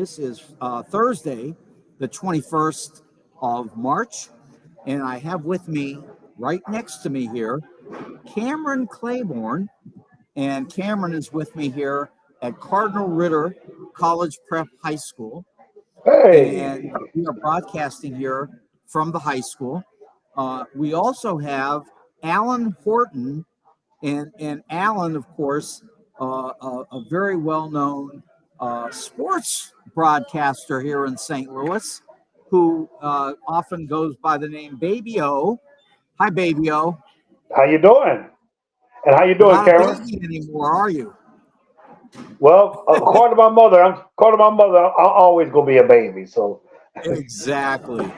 This is Thursday, the 21st of March, and I have with me, right next to me here, Cameron Claiborne, and Cameron is with me here at Cardinal Ritter College Prep High School, and we are broadcasting here from the high school. We also have Alan Horton, and Alan, of course, a very well-known sports broadcaster here in St. Louis, who often goes by the name Baby O. Hi, Baby O. How you doing? And how you You're doing, not a Karen? baby anymore, are you? Well, according to my mother, I'm always gonna be a baby. So Exactly.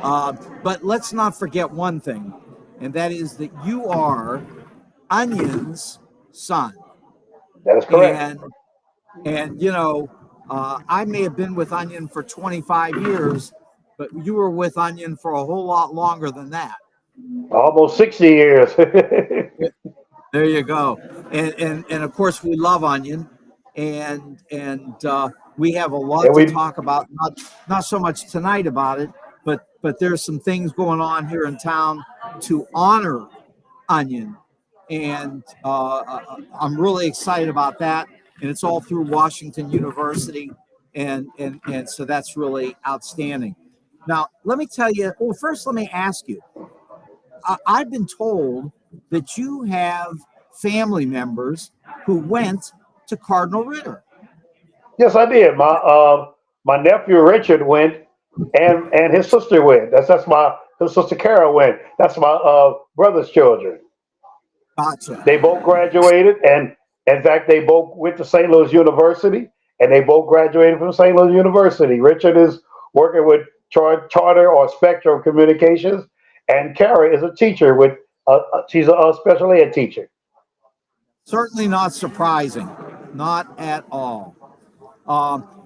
But let's not forget one thing, and that is that you are Onion's son. that is correct. And I may have been with Onion for 25 years, but you were with Onion for a whole lot longer than that. Almost 60 years. There you go. And of course we love Onion, and we have a lot and to we talk about. Not so much tonight about it, but there's some things going on here in town to honor Onion, and I'm really excited about that. And it's all through Washington University, and so that's really outstanding. Now, let me tell you. Well, first, let me ask you. I've been told that you have family members who went to Cardinal Ritter. yes, I did. My nephew Richard went, and his sister went. That's my his sister Carol went. That's my brother's children. Gotcha. They both graduated, and in fact, they both went to St. Louis University, and they both graduated from St. Louis University. Richard is working with Charter or Spectrum Communications, and Kara is a teacher with she's a special ed teacher. Certainly not surprising. Not at all.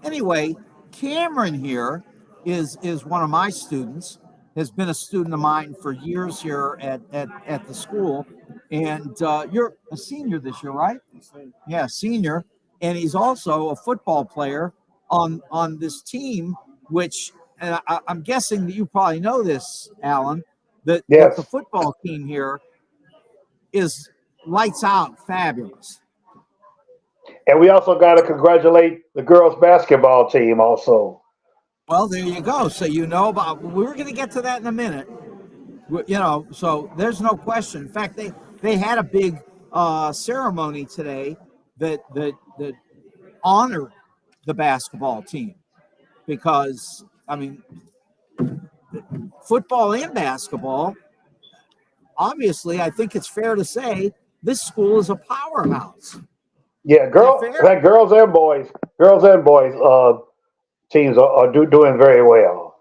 Anyway, Cameron here is one of my students, has been a student of mine for years here at the school. And you're a senior this year, right? Yeah, senior. And he's also a football player on this team, which, and I'm guessing that you probably know this, Alan, that the Yes, football team here is lights out fabulous. and we also got to congratulate the girls basketball team also. Well, there you go. So we're going to get to that in a minute. So there's no question. In fact, they had a big ceremony today that honored the basketball team because I mean, football and basketball. Obviously, I think it's fair to say this school is a powerhouse. Yeah, Is that fair? like girls and boys teams are doing very well.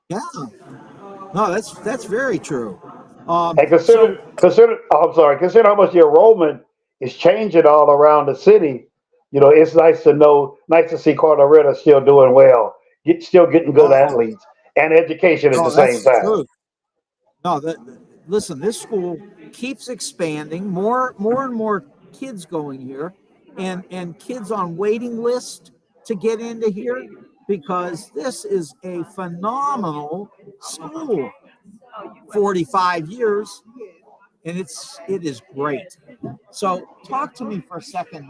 Yeah. No, that's very true. And So consider how much the enrollment is changing all around the city. You know, it's nice to see Cardinal Ritter still doing well, still getting good oh, athletes and education at the no, same that's time. true. No, listen, this school keeps expanding, more and more kids going here, and kids on waiting list to get into here because this is a phenomenal school. 45 years, and it is great. So talk to me for a second,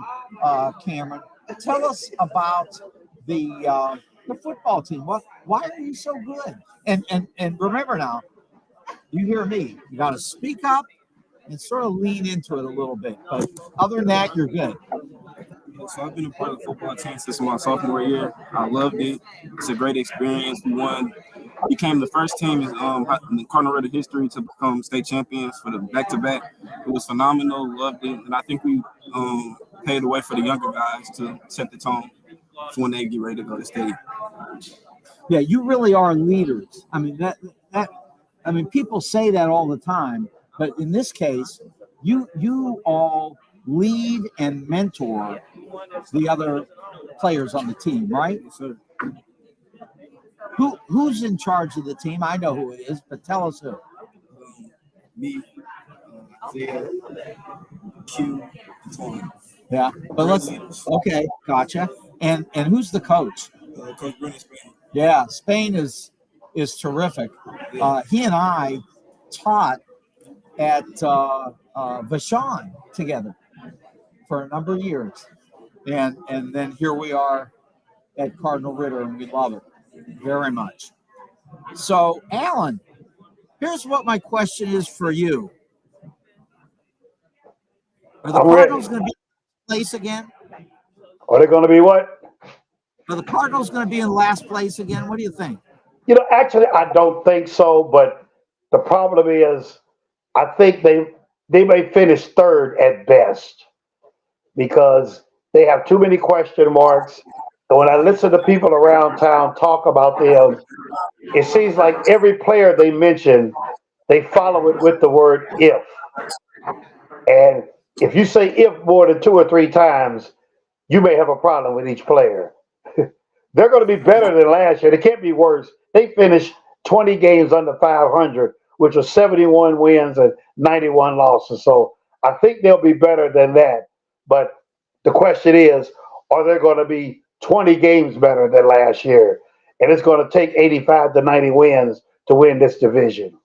Cameron. Tell us about the football team. Why are you so good? And remember now, you hear me. You got to speak up and sort of lean into it a little bit. But other than that, you're good. So I've been a part of the football team since my sophomore year. I loved it. It's a great experience. We won. Became the first team in the Cardinal Ritter history to become state champions for the back-to-back. It was phenomenal. Loved it, and I think we paved the way for the younger guys to set the tone for when they get ready to go to state. Yeah, you really are leaders. I mean people say that all the time, but in this case, you all lead and mentor the other players on the team, right? Yes, sir. Who's in charge of the team? I know who it is, but tell us who. Me, Isaiah, Q, and Tony. Yeah, but Great let's leaders. okay, gotcha. And who's the coach? Coach Brennan Spain. Yeah, Spain is terrific. He and I taught at Vashon together for a number of years, and then here we are at Cardinal Ritter, and we love it very much. So, Alan, here's what my question is for you: Are the I'm ready. Cardinals going to be in place again? Are they going to be what? Are the Cardinals going to be in last place again? What do you think? Actually, I don't think so. But the problem is, I think they may finish third at best because they have too many question marks. And when I listen to people around town talk about them, it seems like every player they mention, they follow it with the word if. And if you say if more than two or three times, you may have a problem with each player. They're going to be better than last year. They can't be worse. They finished 20 games under 500, which was 71 wins and 91 losses. So I think they'll be better than that. But the question is, are they going to be 20 games better than last year? And it's going to take 85 to 90 wins to win this division.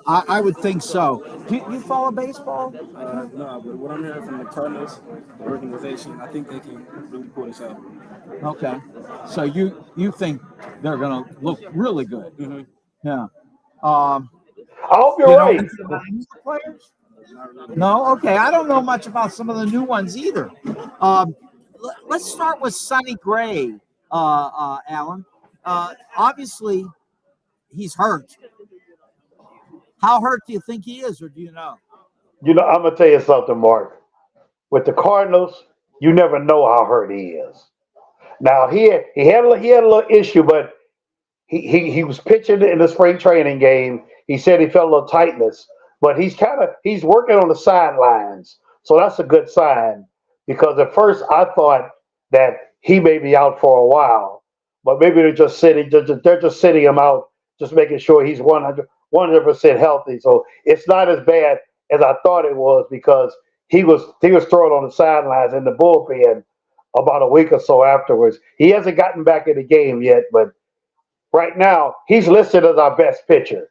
I would think so. Do you follow baseball? No, but what I'm hearing from the Cardinals, the organization, I think they can really pull this out. Okay, so you think they're going to look really good? Mm-hmm. Yeah. Um, I hope you you're know right. anything about any of the players? No. Okay, I don't know much about some of the new ones either. Let's start with Sonny Gray, Alan. Obviously, he's hurt. How hurt do you think he is, or do you know? I'm going to tell you something, Mark. With the Cardinals, you never know how hurt he is. Now he had a little issue, but he was pitching in the spring training game. He said he felt a little tightness, but he's working on the sidelines, so that's a good sign. Because at first I thought that he may be out for a while, but maybe they're just sitting him out, just making sure he's 100% healthy. So it's not as bad as I thought it was because he was thrown on the sidelines in the bullpen about a week or so afterwards. He hasn't gotten back in the game yet, but right now he's listed as our best pitcher.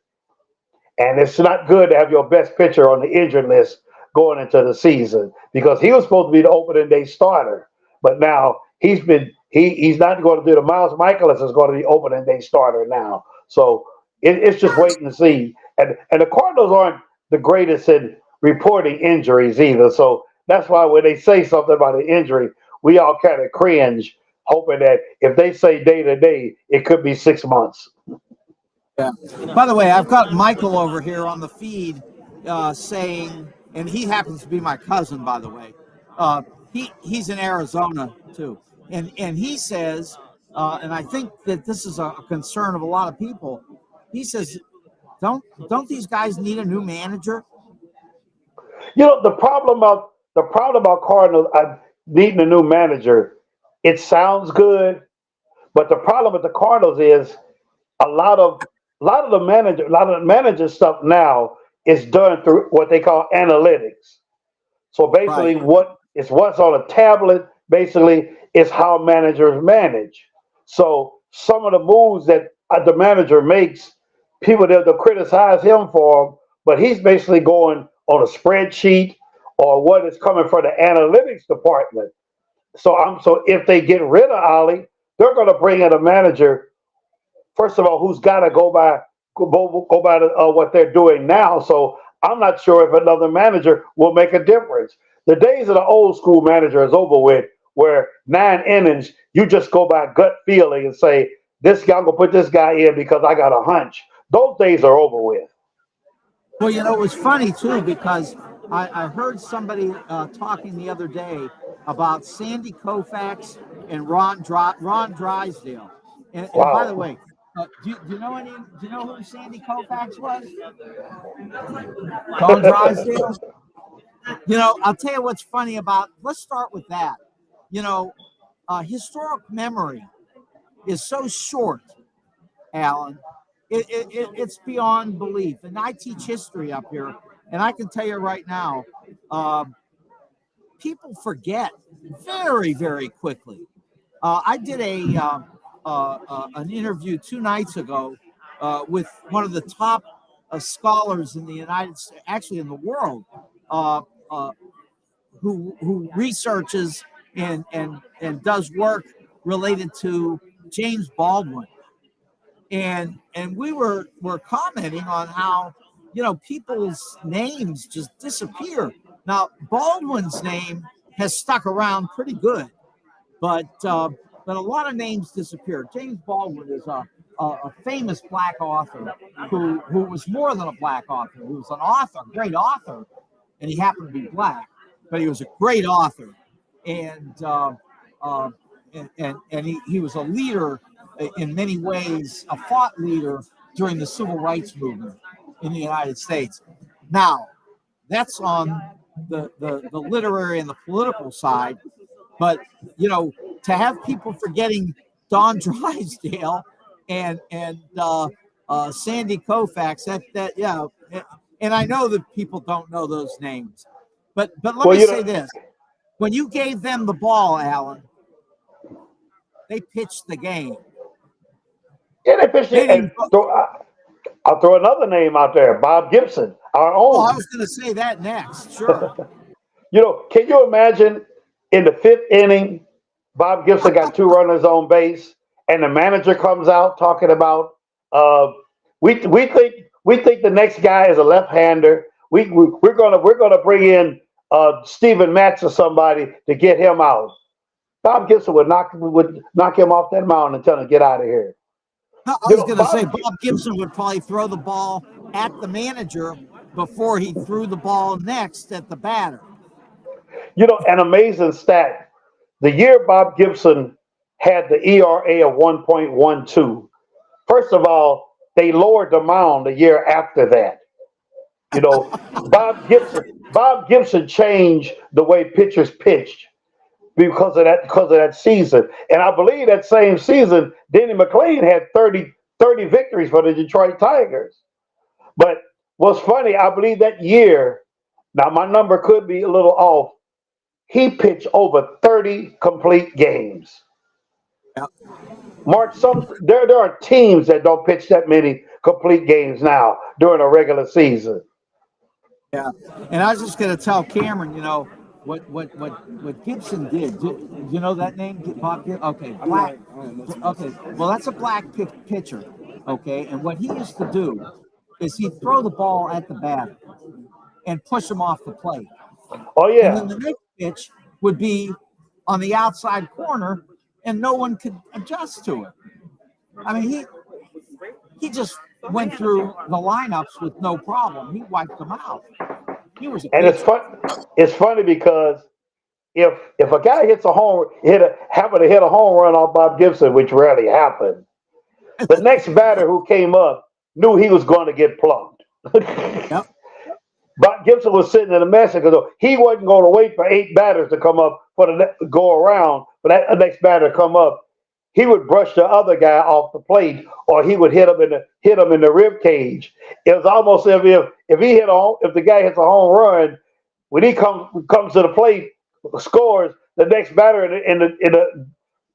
And it's not good to have your best pitcher on the injured list going into the season because he was supposed to be the opening day starter. But now he's not going to do the Miles Michaelis is going to be opening day starter now. So it's just waiting to see. And the Cardinals aren't the greatest in reporting injuries either. So that's why when they say something about an injury, we all kind of cringe, hoping that if they say day to day, it could be 6 months. Yeah. By the way, I've got Michael over here on the feed saying, and he happens to be my cousin, by the way. He's in Arizona too, and he says, and I think that this is a concern of a lot of people. He says, don't these guys need a new manager? The problem about Cardinals needing a new manager, it sounds good, but the problem with the Cardinals is a lot of a lot of the manager stuff now is done through what they call analytics. So Right. basically, what's on a tablet basically is how managers manage. So some of the moves that the manager makes, people they'll criticize him for 'em, but he's basically going on a spreadsheet or what is coming from the analytics department. So if they get rid of Ollie, they're going to bring in a manager first of all, who's got to go by what they're doing now. So I'm not sure if another manager will make a difference. The days of the old school manager is over with, where 9 innings you just go by gut feeling and say this guy, I'm gonna put this guy in because I got a hunch. Those days are over with. Well, it was funny too because I heard somebody talking the other day about Sandy Koufax and Ron Drysdale. And by the Wow. way, do you know who Sandy Koufax was? Ron Drysdale. I'll tell you what's funny about. Let's start with that. You know, Historic memory is so short, Alan. It's beyond belief. And I teach history up here, and I can tell you right now, uh, people forget very, very quickly. I did an interview 2 nights ago with one of the top scholars in the United States, actually in the world, uh, uh, who researches and does work related to James Baldwin, and we were commenting on how people's names just disappear. Now Baldwin's name has stuck around pretty good, but a lot of names disappear. James Baldwin is a famous black author who was more than a black author. He was an author, great author, and he happened to be black, but he was a great author, and uh, he was a leader in many ways, a thought leader during the civil rights movement in the United States. Now, that's on the literary and the political side, but to have people forgetting Don Drysdale and Sandy Koufax, that yeah, and I know that people don't know those names, but let Well, me say this: when you gave them the ball, Alan, they pitched the game. yeah, they pitched They it, and didn't. I'll throw another name out there, Bob Gibson, our Oh, I own. was going to say that next. Sure. Can you imagine in the fifth inning, Bob Gibson got two runners on base, and the manager comes out talking about uh, we think the next guy is a left-hander. We're gonna bring in Steven Matz or somebody to get him out. Bob Gibson would knock him off that mound and tell him get out of here. I You was know, going to say Bob. Bob Gibson would probably throw the ball at the manager before he threw the ball next at the batter. An amazing stat. The year Bob Gibson had the ERA of 1.12. First of all, they lowered the mound the year after that. You know, Bob Gibson changed the way pitchers pitched because of that season. And I believe that same season, Denny McClain had 30 victories for the Detroit Tigers. But what's funny, I believe that year, now my number could be a little off, he pitched over 30 complete games. Yeah. Mark, there are teams that don't pitch that many complete games now during a regular season. Yeah, and I was just going to tell Cameron, what Gibson did. Do you know that name, Bob? Okay, black. Okay, well, that's a black pitcher. Okay, and what he used to do is he'd throw the ball at the batter and push him off the plate, Oh and yeah, then the next pitch would be on the outside corner, and no one could adjust to it. I mean, he just went through the lineups with no problem. He wiped them out. He was a and it's pitcher. fun. It's funny because if a guy happen to hit a home run off Bob Gibson, which rarely happened, the next batter who came up knew he was going to get plugged. Yep. Bob Gibson was sitting in the mess because he wasn't going to wait for eight batters to come up for go around for that next batter to come up. He would brush the other guy off the plate, or he would hit him in the rib cage. It was almost as if the guy hits a home run, when he comes to the plate, scores, the next batter in the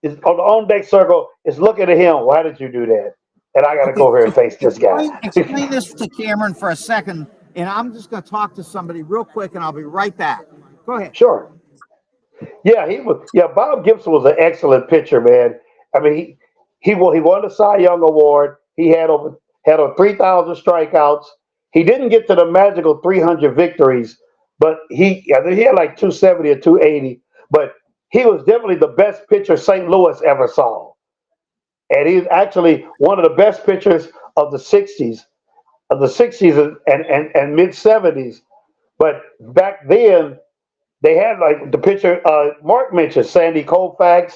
is on the on deck circle is looking at him. Why did you do that? And I got to Okay, go over here and so face this guy. explain this to Cameron for a second, and I'm just going to talk to somebody real quick, and I'll be right back. Go ahead. Sure. Yeah, he was. Yeah, Bob Gibson was an excellent pitcher, man. I mean, he won the Cy Young Award. He had over 3,000 strikeouts. He didn't get to the magical 300 victories, but I think he had like 270 or 280. But he was definitely the best pitcher St. Louis ever saw, and he's actually one of the best pitchers of the '60s and mid '70s. But back then, they had like the pitcher Mark mentioned, Sandy Koufax.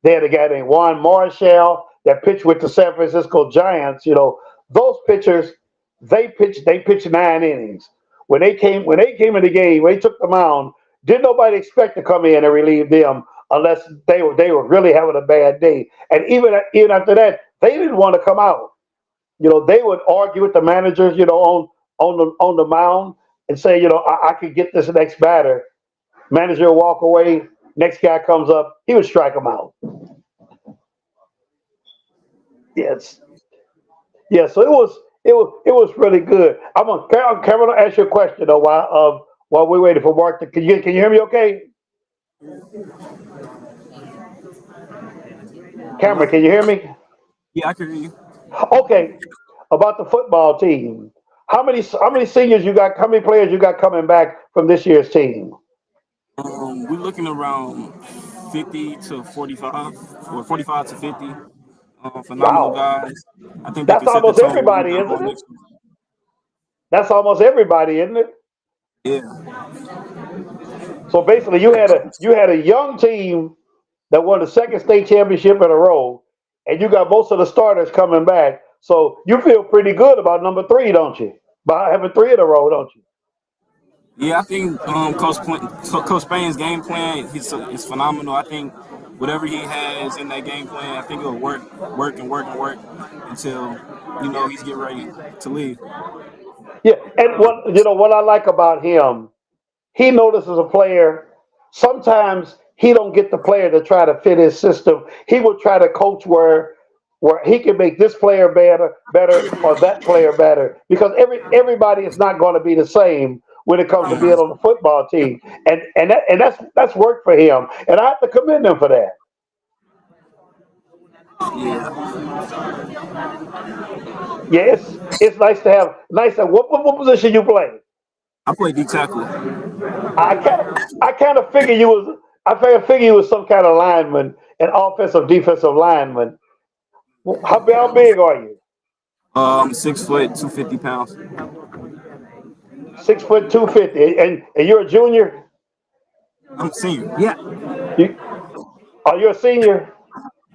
They had a guy named Juan Marshall that pitched with the San Francisco Giants. Those pitchers, they pitched 9 innings. When they came in the game, when they took the mound, didn't nobody expect to come in and relieve them unless they were really having a bad day. And even after that, they didn't want to come out. They would argue with the managers, on the mound and say, I could get this next batter. Manager will walk away. Next guy comes up. He would strike him out. Yes. Yeah. So it was really good. Cameron, I'll ask you a question though while we're waiting for Mark to can you hear me okay? Cameron, Hello? can you hear me? Yeah, I can hear you. Okay. About the football team. How many seniors you got? How many players you got coming back from this year's team? We're looking around 50 to 45, or 45 to 50. Phenomenal Wow. guys. I think they That's can set the almost tone what we everybody, got isn't going it? next That's almost everybody, isn't it? year. Yeah. So basically, you had a young team that won the second state championship in a row, and you got most of the starters coming back. So you feel pretty good about number three, don't you? By having three in a row, don't you? Yeah, I think Coach Spain's game plan is phenomenal. I think whatever he has in that game plan, I think it'll work until he's getting ready to leave. Yeah, and what I like about him, he notices a player. Sometimes he don't get the player to try to fit his system. He will try to coach where he can make this player better or that player better because everybody is not going to be the same when it comes to being on the football team. And that's work for him. And I have to commend him for that. Yeah, Yeah, it's nice to what position you play. I play D tackle. I kind of I kind of figure you was I figure you was some kind of lineman, an offensive defensive lineman. How big are you? 6 foot, 250 pounds. 6 foot 250, and you're a junior. I'm a senior. Yeah. You are you a senior?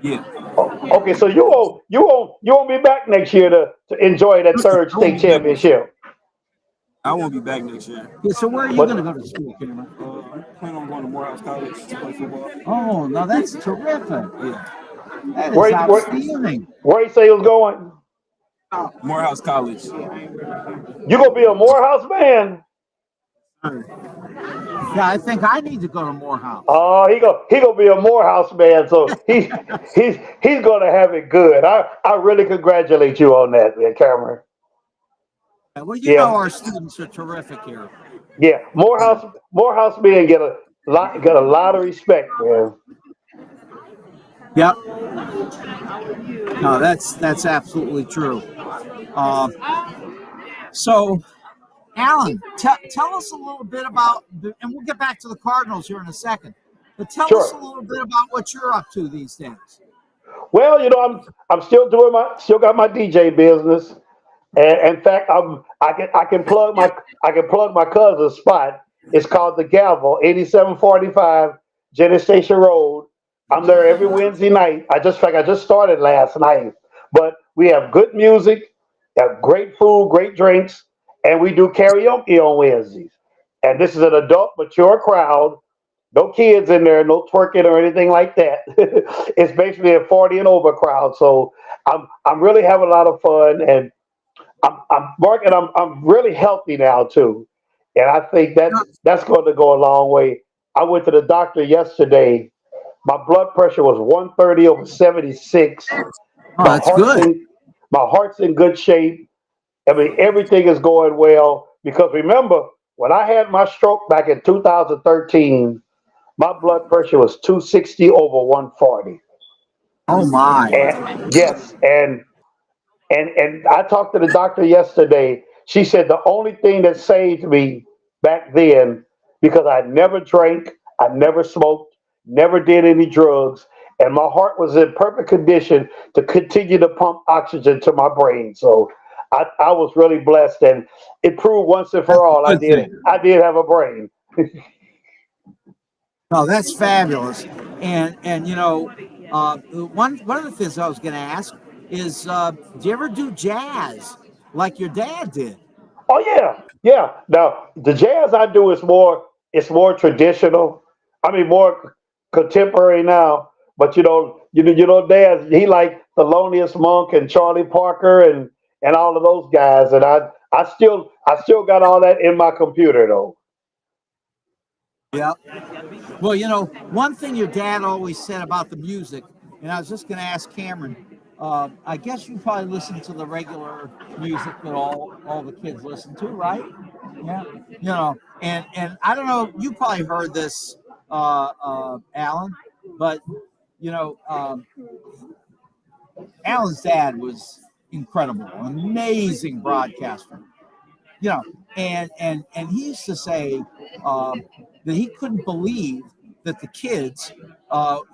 Yeah, Okay, so you won't be back next year to enjoy that third I won't state be back next year. championship. I won't be back next year. Yeah. So where are you going to But go to school, Cameron? I'm planning on going to Morehouse College to play football. Oh, no, that's terrific. Yeah, That is where where outstanding. where you say you was going? Morehouse College. You gonna be a Morehouse man? Yeah, I think I need to go to Morehouse. Oh, he gonna be a Morehouse man, so he's gonna have it good. I really congratulate you on that, man, Cameron. Well, Yeah, our students are terrific here. yeah. Morehouse men get a lot of respect, man. Yep. No, that's absolutely true. Uh, so, Alan, tell us a little bit about, and we'll get back to the Cardinals here in a second. But tell us a Sure. little bit about what you're up to these days. Well, I'm still got my DJ business. And in fact, I can plug my cousin's spot. It's called the Gavel, 8745 Jenny Station Road. I'm there every Wednesday night. I just started last night. But we have good music, have great food, great drinks, and we do karaoke on Wednesdays. And this is an adult, mature crowd. No kids in there, no twerking or anything like that. It's basically a 40 and over crowd. So I'm really having a lot of fun, and I'm really healthy now too, and I think that's going to go a long way. I went to the doctor yesterday. My blood pressure was 130 over 76. Oh, My that's heart's good. in my heart's in good shape. I mean, everything is going well because remember when I had my stroke back in 2013, my blood pressure was 260 over 140. Oh my. And yes, and I talked to the doctor yesterday. She said the only thing that saved me back then, because I never drank, I never smoked, never did any drugs, and my heart was in perfect condition to continue to pump oxygen to my brain. So I was really blessed, and it proved once and That's for all a good thing. I did have a brain. No, that's fabulous. And one of the things I was going to ask is, do you ever do jazz like your dad did? Oh yeah, yeah. Now the jazz I do is more traditional. I mean more contemporary now. But Dad, he like Thelonious Monk and Charlie Parker and all of those guys. And I still got all that in my computer though. Yeah. Well, one thing your dad always said about the music, and I was just going to ask Cameron, I guess you probably listen to the regular music that all the kids listen to, right? Yeah, and I don't know. You probably heard this, Alan, but you know, Alan's dad was incredible, an amazing broadcaster. You know, and he used to say that he couldn't believe that the kids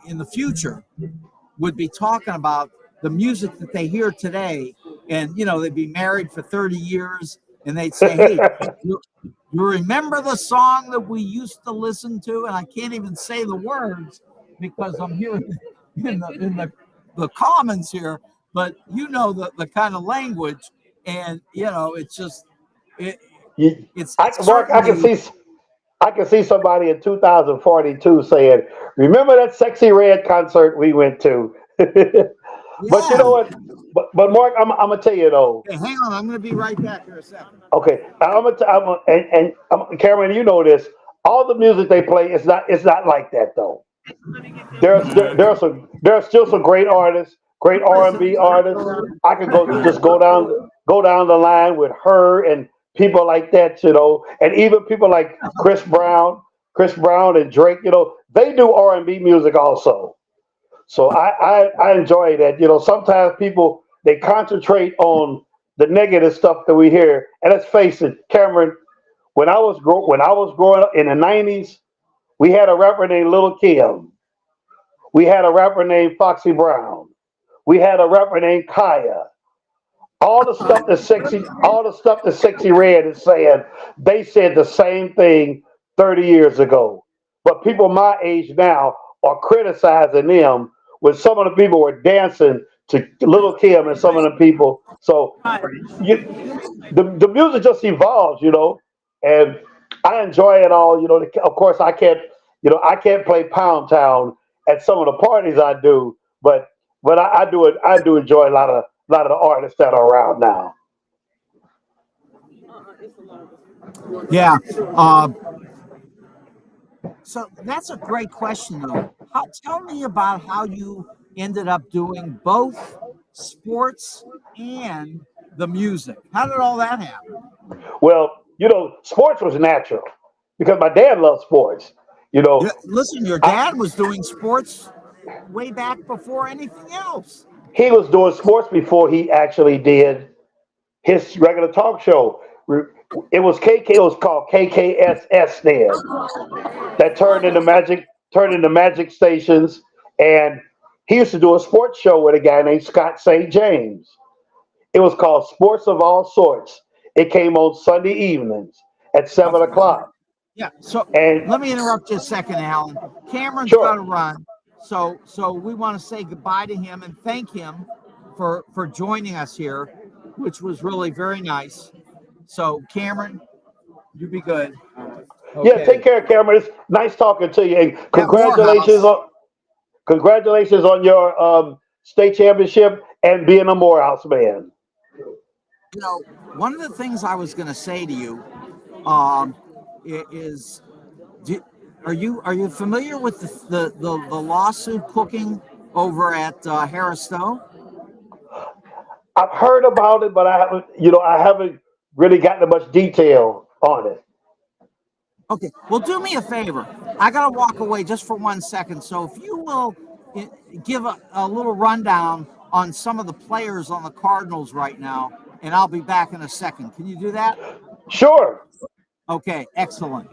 in the future would be talking about the music that they hear today, and they'd be married for 30 years, and they'd say, "Hey, you remember the song that we used to listen to?" And I can't even say the words because I'm hearing in the comments here, but the kind of language, and it's just it You, it's Mark, certainly. I can see somebody in 2042 saying, "Remember that Sexy Red concert we went to?" But you Yeah. know what? But Mark, I'm gonna tell you though. Hey, hang on, I'm going to be right back here a second. Okay, Cameron, you know this. All the music they play is not. It's not like that though. There are still some great artists, great R&B artists. I could go down the line with her and people like that, and even people like Chris Brown and Drake. They do R&B music also. So I enjoy that. Sometimes people they concentrate on the negative stuff that we hear. And let's face it, Cameron, when I was growing up in the '90s, we had a rapper named Little Kim. We had a rapper named Foxy Brown. We had a rapper named Kaya. All the stuff that Sexy Red is saying, they said the same thing 30 years ago. But people my age now are criticizing them when some of the people were dancing to Little Kim and some of the people. So the music just evolves. And I enjoy it all. Of course, I can't play Pound Town at some of the parties I do, but I do it. I do enjoy a lot of the artists that are around now. Yeah. So that's a great question, though. Tell me about how you ended up doing both sports and the music. How did all that happen? Well, sports was natural because my dad loved sports. You Yeah, know, listen, your I, dad was doing sports way back before anything else. he was doing sports before he actually did his regular talk show. It was KK. It was called KKSS then. That turned into Magic Stations, and he used to do a sports show with a guy named Scott St. James. It was called Sports of All Sorts. It came on Sunday evenings at 7 o'clock. Yeah. So And let me interrupt you a second, Alan. Cameron's got sure, to run. So we want to say goodbye to him and thank him for joining us here, which was really very nice. So Cameron, you be good. yeah, Okay. take care, Cameron. It's nice talking to you, and At Morehouse. congratulations on your state championship and being a Morehouse man. You know, one of the things I was going to say to you um, is, do, are you familiar with the lawsuit cooking over at Harris Stowe? I've heard about it, but I haven't really gotten much detail on it. Okay, well, do me a favor. I got to walk away just for 1 second. So if you will give a little rundown on some of the players on the Cardinals right now, and I'll be back in a second. Can you do that? Sure, Okay, excellent.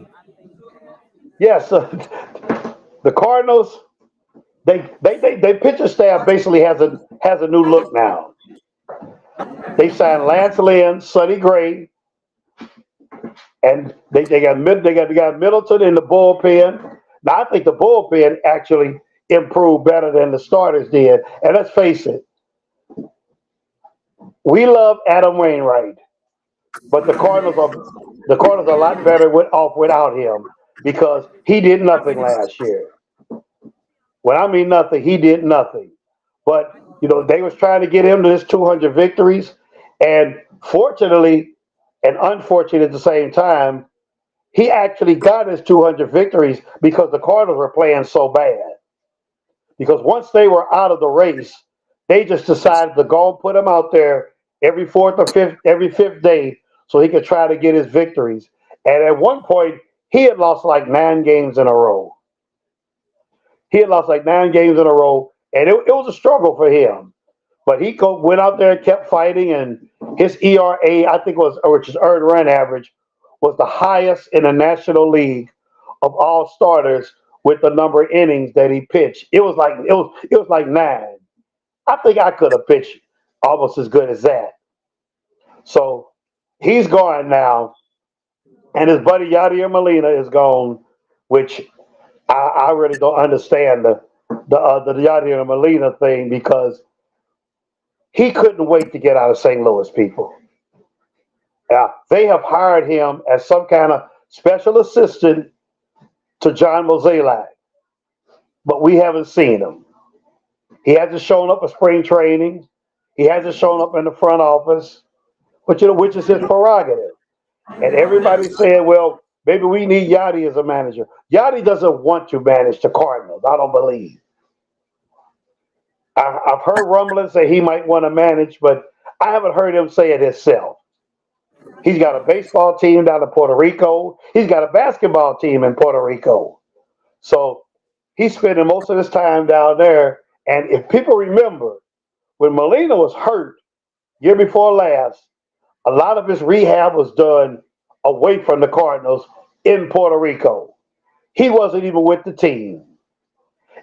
yes, the Cardinals. They pitcher staff basically has a new look now. They signed Lance Lynn, Sonny Gray, and they got Middleton in the bullpen. Now I think the bullpen actually improved better than the starters did. And let's face it, we love Adam Wainwright, but the Cardinals are a lot better off without him because he did nothing last year. When I mean nothing, he did nothing. But they was trying to get him to his 200 victories, and fortunately and unfortunately at the same time, he actually got his 200 victories because the Cardinals were playing so bad. Because once they were out of the race, They just decided to go and put him out there every fifth day, so he could try to get his victories. And at one point, he had lost like 9 games in a row. He had lost like 9 games in a row, and it was a struggle for him. But went out there and kept fighting, and his ERA, I think was, which is earned run average, was the highest in the National League of all starters with the number of innings that he pitched. It was like 9. I think I could have pitched almost as good as that. So he's gone now, and his buddy Yadier Molina is gone, which I really don't understand the Yadier Molina thing, because he couldn't wait to get out of St. Louis, people. Yeah, they have hired him as some kind of special assistant to John Mozeliak, but we haven't seen him. He hasn't shown up at spring training. He hasn't shown up in the front office, which is his prerogative. And everybody's saying, well, maybe we need Yachty as a manager. Yachty doesn't want to manage the Cardinals, I don't believe. I've heard rumblings that he might want to manage, but I haven't heard him say it himself. He's got a baseball team down in Puerto Rico. He's got a basketball team in Puerto Rico. So he's spending most of his time down there. And if people remember, when Molina was hurt year before last, a lot of his rehab was done away from the Cardinals in Puerto Rico. He wasn't even with the team.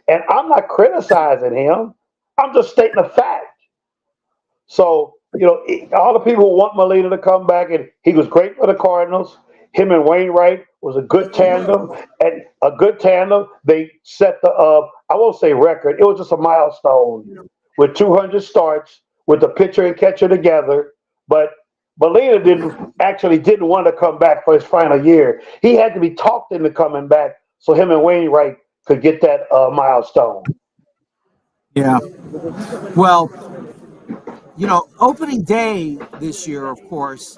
And I'm not criticizing him. I'm just stating a fact. So, all the people who want Molina to come back, and he was great for the Cardinals. Him and Wainwright was a good tandem, and a good tandem. They set I won't say record, it was just a milestone with 200 starts with the pitcher and catcher together. But Molina didn't want to come back for his final year. He had to be talked into coming back so him and Wainwright could get that milestone. Yeah. Well, opening day this year, of course,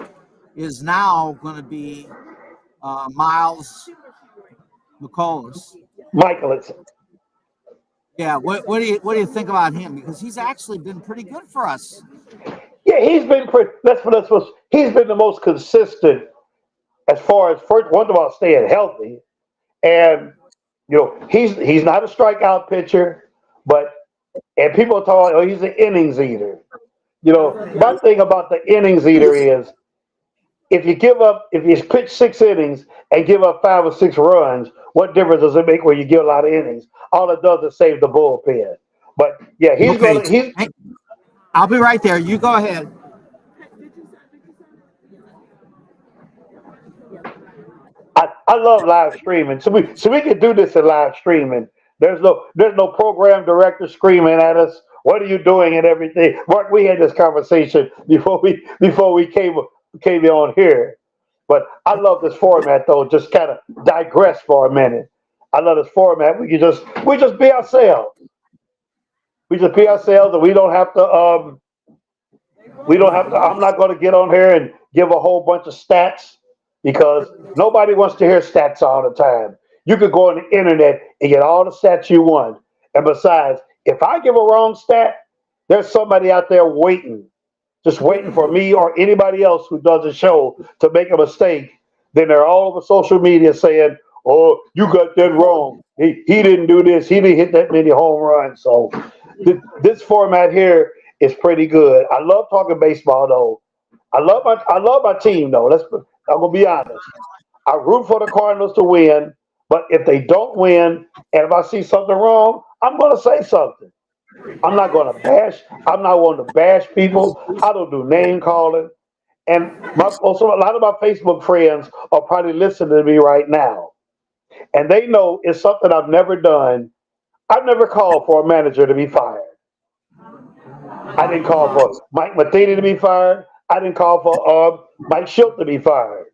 is now going to be Miles McCollum. Michaelis. Yeah. What do you think about him? Because he's actually been pretty good for us. Yeah, he's been pretty. He's been the most consistent as far as one of all staying healthy, and he's not a strikeout pitcher, and people are talking, oh, he's an innings eater. My thing about the innings eater is if you pitch 6 innings and give up 5 or 6 runs, what difference does it make when you give a lot of innings? All it does is save the bullpen. But yeah, I'll be right there. You go ahead. I love live streaming, so we can do this in live streaming. There's no program director screaming at us. What are you doing and everything? Mark, we had this conversation before we came on here. But I love this format, though. Just kind of digress for a minute. I love this format. We just be ourselves. We just be ourselves, and we don't have to. I'm not going to get on here and give a whole bunch of stats, because nobody wants to hear stats all the time. You could go on the internet and get all the stats you want. And besides, if I give a wrong stat, there's somebody out there just waiting for me or anybody else who does a show to make a mistake. Then they're all over social media saying, oh, you got that wrong. He didn't do this. He didn't hit that many home runs. So this format here is pretty good. I love talking baseball, though. I love my team, though. I'm going to be honest. I root for the Cardinals to win, but if they don't win, and if I see something wrong, I'm going to say something. I'm not going to bash. I'm not one to bash people. I don't do name calling. And also a lot of my Facebook friends are probably listening to me right now. And they know it's something I've never done. I've never called for a manager to be fired. I didn't call for Mike Matheny to be fired. I didn't call for Mike Schilt to be fired.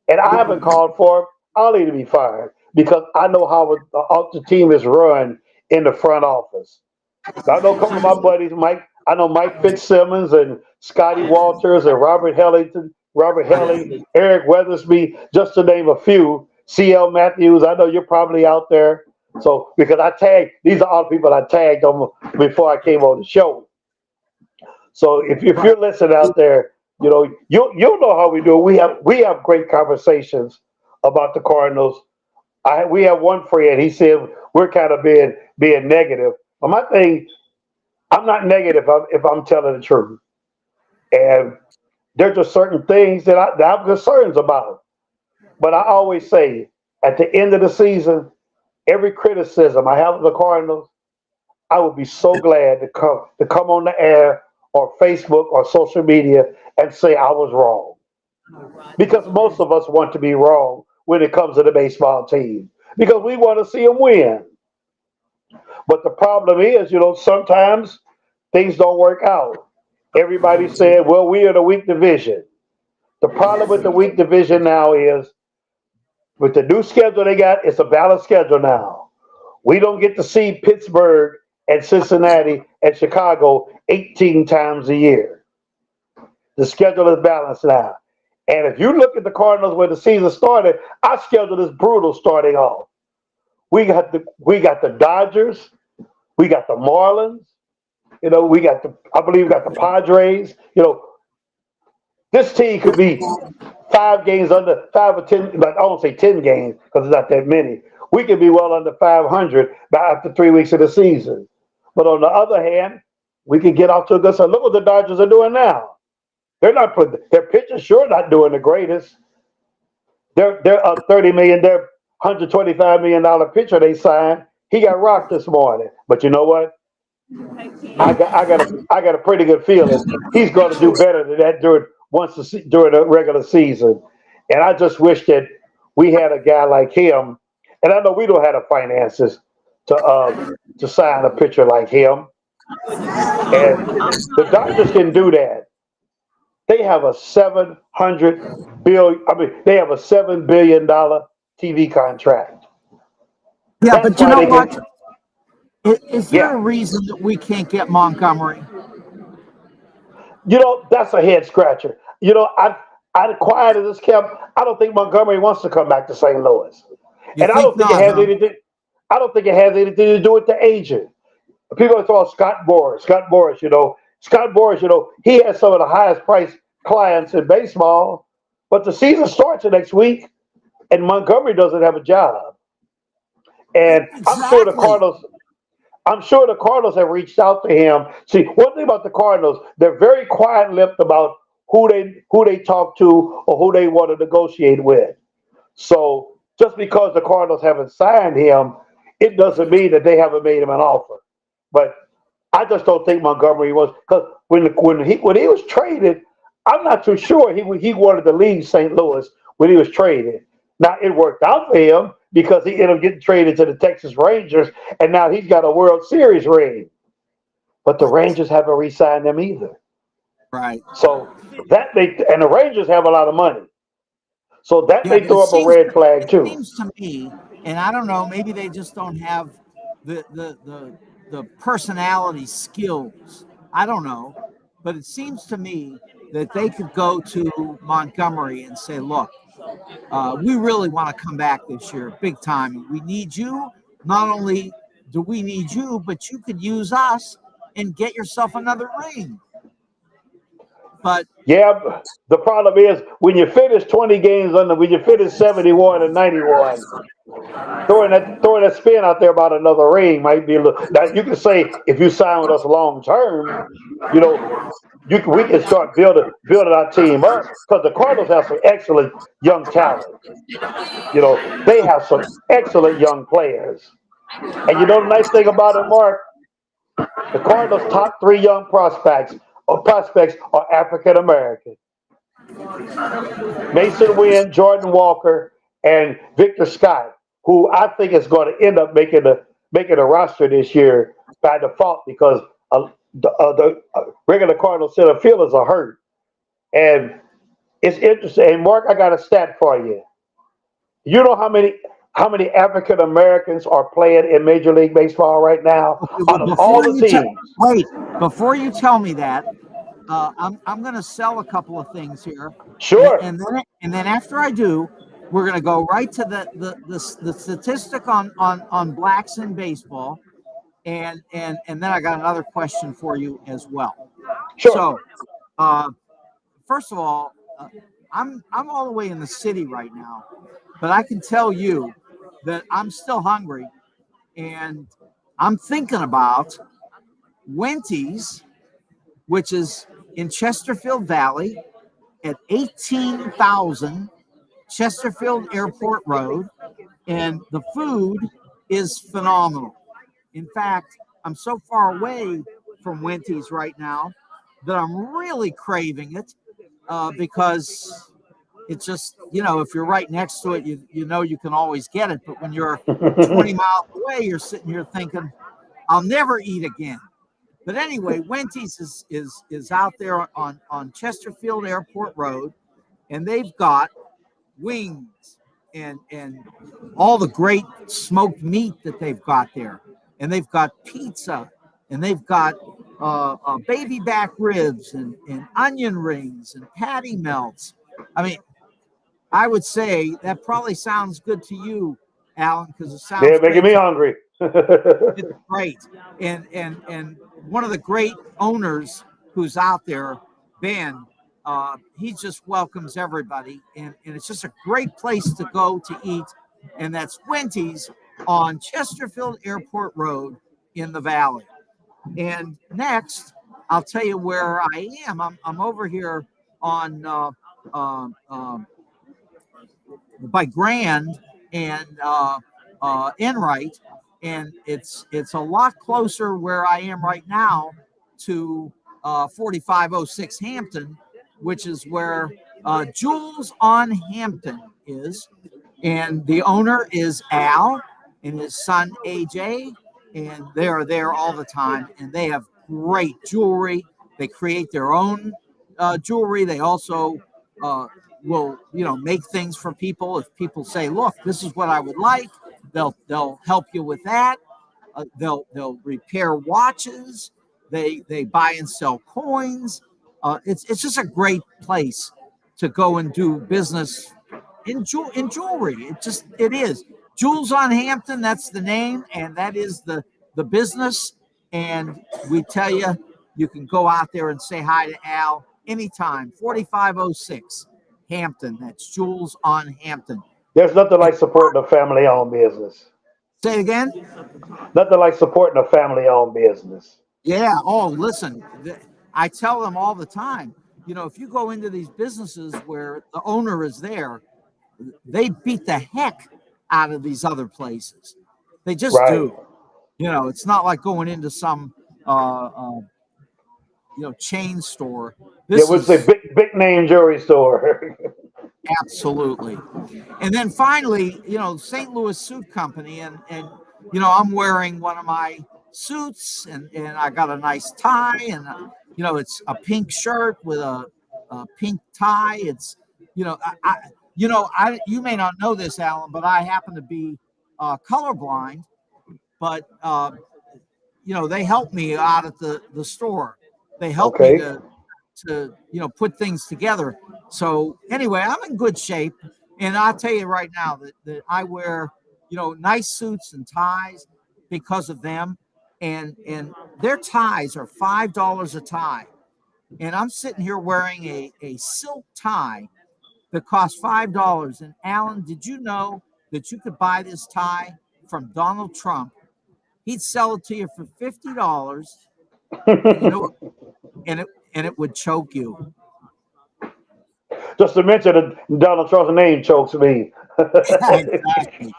And I haven't called for Ollie to be fired, because I know how the team is run in the front office. I know a couple of my buddies, Mike Fitzsimmons and Scotty Walters and Robert Helly, Eric Weathersby, just to name a few. C.L. Matthews, I know you're probably out there. So, because these are all the people I tagged on before I came on the show. So if you're listening out there, you'll know how we do it. We have great conversations about the Cardinals. We have one friend. He said we're kind of being negative. But my thing, I'm not negative if I'm telling the truth. And there's just certain things that I'm concerns about. But I always say at the end of the season, every criticism I have of the Cardinals, I would be so glad to come on the air or Facebook or social media and say I was wrong. Because most of us want to be wrong when it comes to the baseball team. Because we want to see them win. But the problem is, sometimes things don't work out. Everybody said, well, we are the weak division. The problem with the weak division now is with the new schedule they got, it's a balanced schedule now. We don't get to see Pittsburgh and Cincinnati and Chicago 18 times a year. The schedule is balanced now. And if you look at the Cardinals where the season started, our schedule is brutal starting off. We got the Dodgers, we got the Marlins, I believe we got the Padres. This team could be 5 games under 5 or 10, but I won't say 10 games because it's not that many. We could be well under 500 by after 3 weeks of the season. But on the other hand, we could get off to a good start. Look what the Dodgers are doing now. Their pitchers sure not doing the greatest. They're up 30 million. Their $125 million pitcher they signed. He got rocked this morning. But you know what? I got a pretty good feeling he's going to do better than that during the regular season. And I just wish that we had a guy like him. And I know we don't have the finances to sign a pitcher like him. And the Dodgers can do that. They have a 700 billion. I mean, they have a $7 billion TV contract. Yeah, That's but you why know they what? can. Is there a Yeah, reason that we can't get Montgomery? that's a head scratcher. I quiet as this kept. I don't think Montgomery wants to come back to St. Louis, You and I think don't think it not, has huh? anything. I don't think it has anything to do with the agent. People are talking Scott Boras. He has some of the highest priced clients in baseball, but the season starts the next week, and Montgomery doesn't have a job. And Exactly. I'm sure the Cardinals have reached out to him. See, one thing about the Cardinals, they're very quiet-lipped about who they talk to or who they want to negotiate with. So just because the Cardinals haven't signed him, it doesn't mean that they haven't made him an offer. But I just don't think Montgomery was because when he was traded, I'm not too sure he wanted to leave St. Louis when he was traded. Now it worked out for him because he ended up getting traded to the Texas Rangers, and now he's got a World Series ring. But the Rangers haven't re-signed him either. Right. So and the Rangers have a lot of money. So that Yeah, may but it throw up a seems red flag it too. seems to me, and I don't know, maybe they just don't have the personality skills. I don't know, but it seems to me that they could go to Montgomery and say, "Look, we really want to come back this year, big time. We need you. Not only do we need you, but you could use us and get yourself another ring." But Yeah, the problem is when you finish 20 games when you finish 71 and 91, throwing that spin out there about another ring might be a little. Now you can say if you sign with us long term, you know, we can start building our team up because the Cardinals have some excellent young talent. They have some excellent young players. And the nice thing about it, Mark, the Cardinals' top three young prospects are African American. Mason Wynn, Jordan Walker, and Victor Scott, who I think is going to end up making a roster this year by default because the regular Cardinal center fielders are hurt. And it's interesting. And Mark, I got a stat for you. You know how many African Americans are playing in Major League Baseball right now okay, well, out of all the teams? before you tell me that, I'm going to sell a couple of things here, and, Sure. and then after I do, we're going to go right to the statistic on blacks in baseball, and then I got another question for you as well. Sure. So, uh, first of all, I'm all the way in the city right now, but I can tell you that I'm still hungry, and I'm thinking about Wenty's, which is in Chesterfield Valley at 18,000 Chesterfield Airport Road, and the food is phenomenal. In fact, I'm so far away from Wenty's right now that I'm really craving it because it's just, if you're right next to it, you know you can always get it. But when you're 20 miles away, you're sitting here thinking, I'll never eat again. But anyway, Wenty's is out there on Chesterfield Airport Road, and they've got wings and all the great smoked meat that they've got there, and they've got pizza, and they've got baby back ribs and onion rings and patty melts. I mean, I would say that probably sounds good to you, Alan, because it sounds They're making great me to hungry. it's great. And one of the great owners who's out there, Ben, he just welcomes everybody. And it's just a great place to go to eat. And that's Wenty's on Chesterfield Airport Road in the Valley. And next, I'll tell you where I am. I'm over here on by Grand and Enright, and it's a lot closer where I am right now to 4506 Hampton, which is where Jules on Hampton is, and the owner is Al and his son AJ, and they are there all the time, and they have great jewelry. They create their own jewelry. They also will make things for people. If people say, look, this is what I would like, they'll help you with that. They'll repair watches. They buy and sell coins. It's just a great place to go and do business in jewelry. It is Jules on Hampton. That's the name, and that is the business. And we tell you, you can go out there and say hi to Al anytime. 4506 Hampton. That's Jules on Hampton. There's nothing like supporting a family-owned business. Say it again. Nothing like supporting a family-owned business. Yeah. Oh, listen, I tell them all the time, if you go into these businesses where the owner is there, they beat the heck out of these other places. They just Right. do. It's not like going into some, chain store. Yeah, This which is a is big name jewelry store. absolutely. And then finally, St. Louis Suit Company, and I'm wearing one of my suits, and I got a nice tie, and it's a pink shirt with a pink tie. It's you may not know this, Alan, but I happen to be colorblind. But they helped me out at the store. They helped me Okay. to put things together. So anyway, I'm in good shape, and I'll tell you right now that I wear nice suits and ties because of them, and their ties are $5 a tie, and I'm sitting here wearing a silk tie that costs $5. And Alan, did you know that you could buy this tie from Donald Trump? He'd sell it to you for $50, and it would choke you. Just to mention that Donald Trump's name chokes me. Exactly.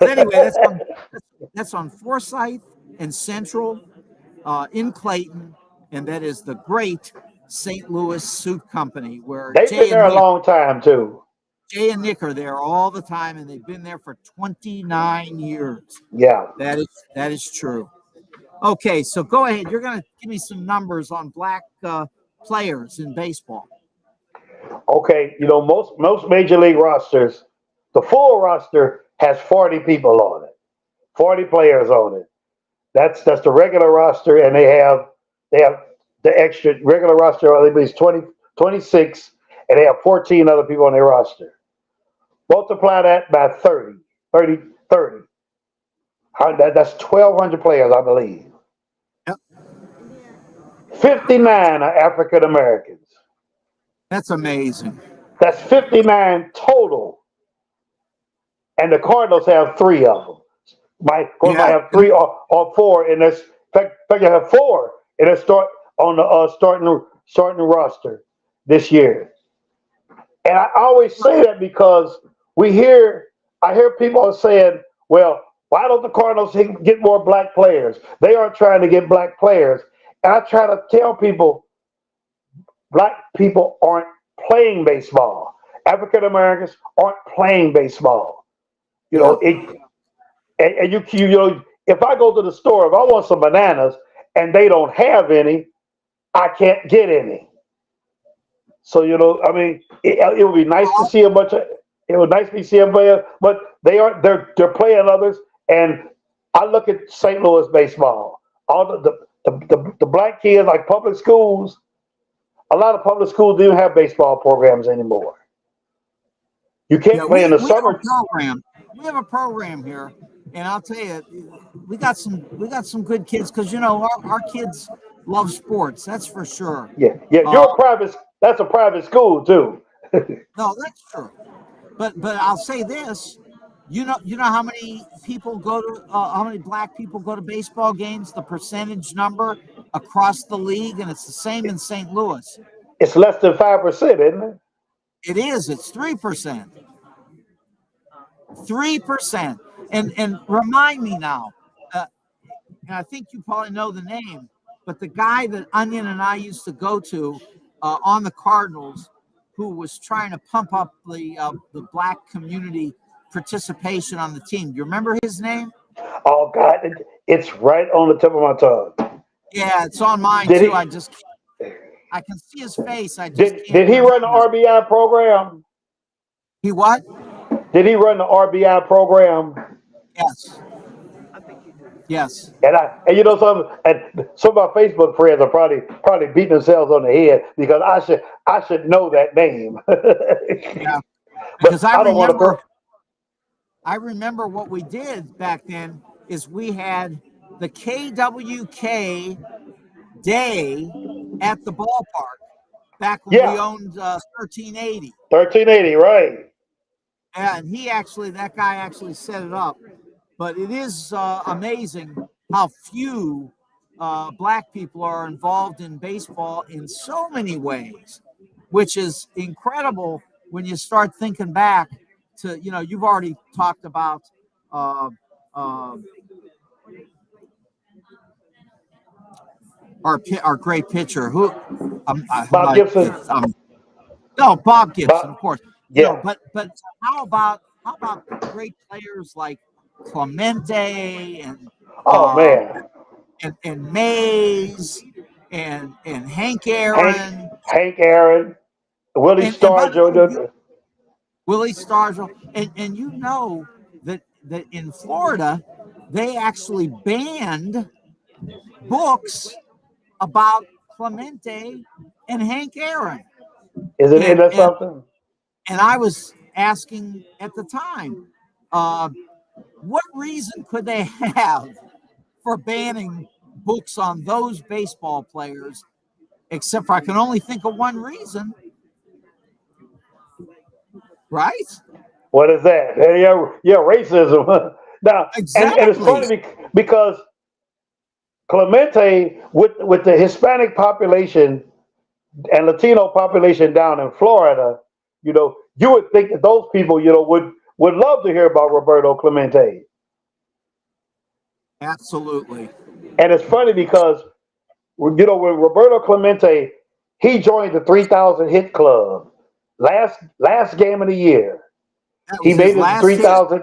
But anyway, that's on Forsyth and Central in Clayton, and that is the great St. Louis Suit Company, where They've been there a long time too. Jay and Nick are there all the time, and they've been there for 29 years. Yeah. That is true. Okay, so go ahead. You're going to give me some numbers on black players in baseball. Okay. Most major league rosters, the full roster has 40 people on it, 40 players on it. That's the regular roster, and they have the extra regular roster. I think it's 26, and they have 14 other people on their roster. Multiply that by 30. That's 1,200 players, I believe. Yep. 59 are African Americans. That's amazing. That's 59 total. And the Cardinals have 3 of them. Might Yeah. have 3 or 4 in this. In fact, you have 4 in the start on the starting roster this year. And I always say that because I hear people saying, "Well, why don't the Cardinals get more black players? They aren't trying to get black players." And I try to tell people, black people aren't playing baseball. African Americans aren't playing baseball. You Yeah. know, and you know, if I go to the store, if I want some bananas and they don't have any, I can't get any. So you know, I mean, it would be nice to see a bunch of. It would nice to see them play, but they're playing others. And I look at St. Louis baseball. All the black kids, like public schools. A lot of public schools don't have baseball programs anymore. You can't Yeah, play in the we have a summer. program. We have a program here, and I'll tell you, we got some good kids because you know our kids love sports. That's for sure. Yeah, yeah. Uh, You're a private. That's a private school too. no, that's true. But I'll say this. You know how many people go to how many black people go to baseball games? The percentage number across the league, and it's the same in St. Louis. It's less than 5%, isn't it? It is. It's 3%. 3%. And remind me now. And I think you probably know the name, but the guy that Onion and I used to go to on the Cardinals, who was trying to pump up the black community participation on the team. Do you remember his name? Oh God, it's right on the tip of my tongue. Yeah, it's on mine Did too. he I can see his face. I just did can't did he run the remember. RBI program? He what? Did he run the RBI program? Yes. Yes. And you know some of my Facebook friends are probably beating themselves on the head because I should know that name. Yeah. But Because I don't want to throw. I remember what we did back then is we had the KWK day at the ballpark back when we Yeah, owned 1380. 1380, right? And that guy actually set it up. But it is amazing how few black people are involved in baseball in so many ways, which is incredible when you start thinking back to, you've already talked about uh, uh, our great pitcher Bob Gibson. no, Bob Gibson, Bob, of course. yeah. But how about great players like Clemente Oh uh, man, and Mays and Hank Hank Aaron Hank Aaron, Willie and by the way, Stargell. Willie Stargell, and you know that in Florida they actually banned books about Clemente and Hank Aaron. Isn't And that and something? and I was asking at the time, uh, what reason could they have for banning books on those baseball players? Except for I can only think of one reason, right? What is that? Yeah, racism. Now, and it's Exactly. funny because Clemente with the Hispanic population and Latino population down in Florida, you know, you would think that those people, you know, would love to hear about Roberto Clemente. Absolutely. And it's funny because you know when Roberto Clemente he joined the 3,000 hit club last game of the year. That He was his made it to last hit. 3,000.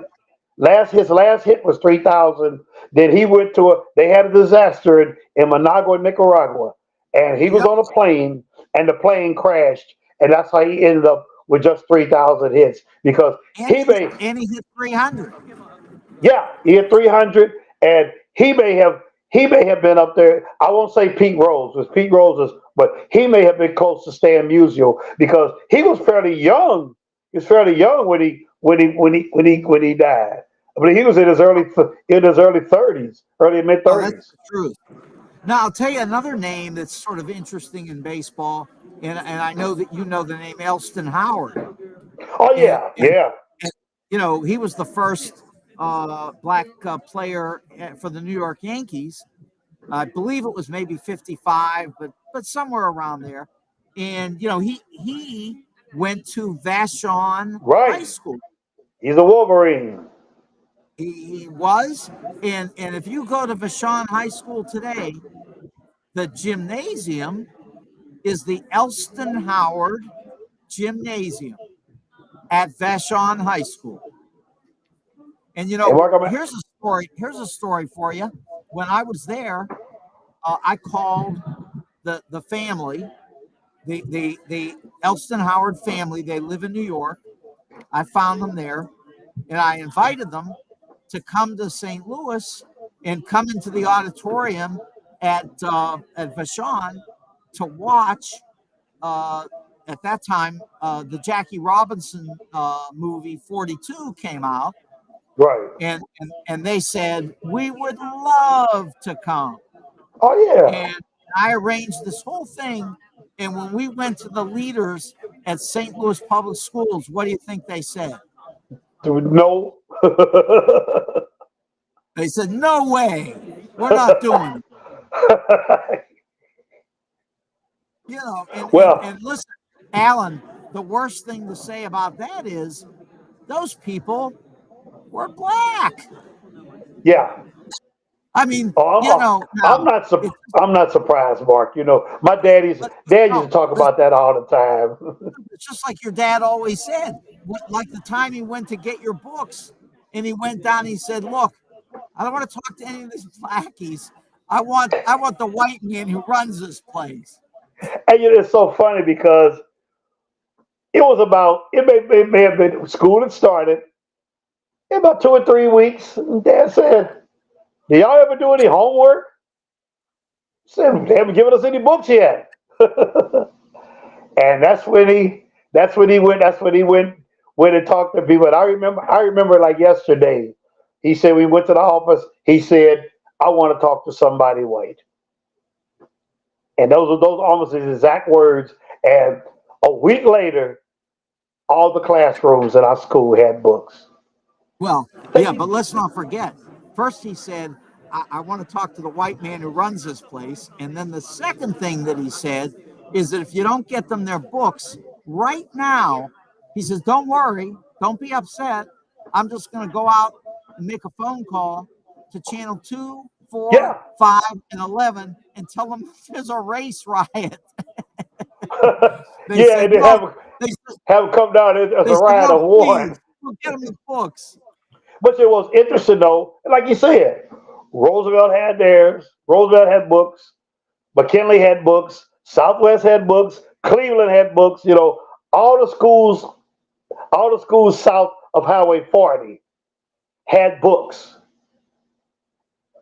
His last hit was 3,000. Then he went they had a disaster in Managua, Nicaragua, and he was Yep. on a plane, and the plane crashed, and that's how he ended up with just 3,000 hits because And he hit 300. yeah, he hit 300, and he may have been up there. I won't say Pete Rose, because Pete Rose is, but he may have been close to Stan Musial because he was fairly young. He was fairly young when he died. I mean, he was in his early 30s, early mid Oh, that's 30s. the truth. Now, I'll tell you another name that's sort of interesting in baseball, and I know that you know the name Elston Howard. Oh And, yeah, and, yeah. and you know, he was the first black player for the New York Yankees. I believe it was maybe 55, but somewhere around there. And, you know, he went to Vashon High Right. School. He's a Wolverine. He was. And if you go to Vashon High School today, the gymnasium is the Elston Howard Gymnasium at Vashon High School. And you Hey, know, Mark, I'm here's a story. Here's a story for you. When I was there, I called the family, the Elston Howard family. They live in New York. I found them there, and I invited them to come to St. Louis and come into the auditorium at Vashon to watch. At that time, the Jackie Robinson movie 42 came out, right. and they said we would love to come. Oh yeah. And I arranged this whole thing. And when we went to the leaders at St. Louis Public Schools, what do you think they said? No. They said, "No way, we're not doing it." You know, Well, and listen, Alan, the worst thing to say about that is those people were black. yeah. I mean, you Oh, know, now it's I'm not surprised, Mark. You know, my dad used to no, talk about that all the time. it's just like your dad always said. Like the time he went to get your books, and he went down. He said, "Look, I don't want to talk to any of these blackies. I want the white man who runs this place." And you know, it's so funny because it may have been school had started in about 2 or 3 weeks. And Dad said, "Do y'all ever do any homework?" I said, "They haven't given us any books yet." And that's when he went and talked to people. And I remember like yesterday. He said we went to the office. He said, "I want to talk to somebody white." And those almost his exact words. And a week later, all the classrooms at our school had books. Well, yeah, but let's not forget. First, he said, I want to talk to the white man who runs this place. And then the second thing that he said is that if you don't get them their books right now, he says, don't worry, don't be upset. I'm just going to go out and make a phone call to channel 2, 4, Yeah. 5, and 11 and tell them there's a race riot. They Yeah, said, and they no. They, have them come down as they a said, ride no, of please, one. we'll get them his books. But it was interesting though, like you said, Roosevelt had theirs. Roosevelt had books. McKinley had books. Southwest had books. Cleveland had books. You know, all all the schools south of Highway 40 had books.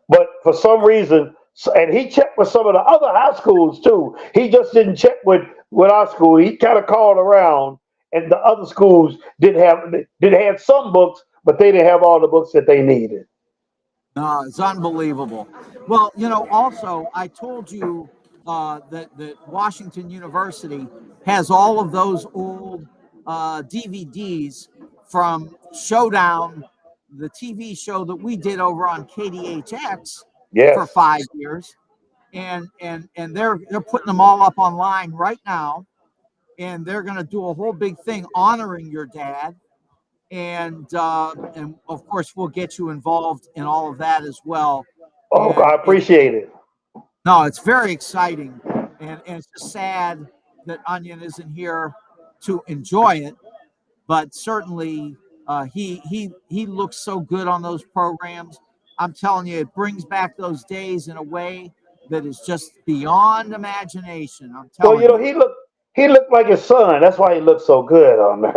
But for some reason, and he checked with some of the other high schools too. He just didn't check with our school. He kind of called around, and the other schools did have some books, but they didn't have all the books that they needed. No, it's unbelievable. Well, you know, also, I told you that Washington University has all of those old DVDs from Showdown, the TV show that we did over on KDHX for Yes. 5 years, and they're putting them all up online right now, and they're going to do a whole big thing honoring your dad, and of course we'll get you involved in all of that as well. Oh, And I appreciate it. no, it's very exciting, and it's just sad that Onion isn't here to enjoy it, but certainly he looks so good on those programs. I'm telling you, it brings back those days in a way that is just beyond imagination. I'm Well, you telling know, you. he looked like his son. That's why he looked so good on Yeah,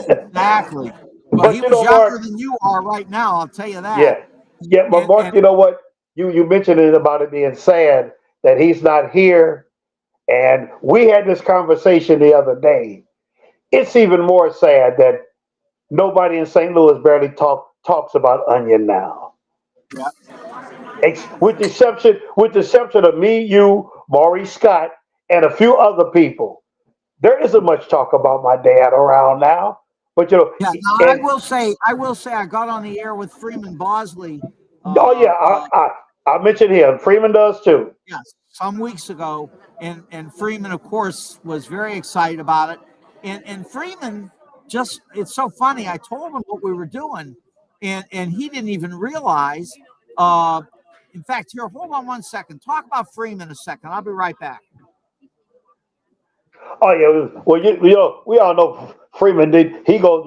there. exactly. Well, he But you was know, younger Mark, than you are right now. I'll tell you that. yeah, yeah. But Mark, And you know what? You mentioned it about it being sad that he's not here, and we had this conversation the other day. It's even more sad that nobody in St. Louis barely talks about Onion now. yeah, with the exception of me, you, Maurice Scott, and a few other people. There isn't much talk about my dad around now. But Yeah. Now and I will say, I got on the air with Freeman Bosley. oh yeah, Uh, uh, I mentioned him. Freeman does too. yes, some weeks ago, and Freeman, of course, was very excited about it. And Freeman just, it's so funny. I told him what we were doing, and he didn't even realize. Uh, in fact, here, hold on one second. Talk about Freeman a second. I'll be right back. Oh yeah. Well, we all know Freeman did. He goes.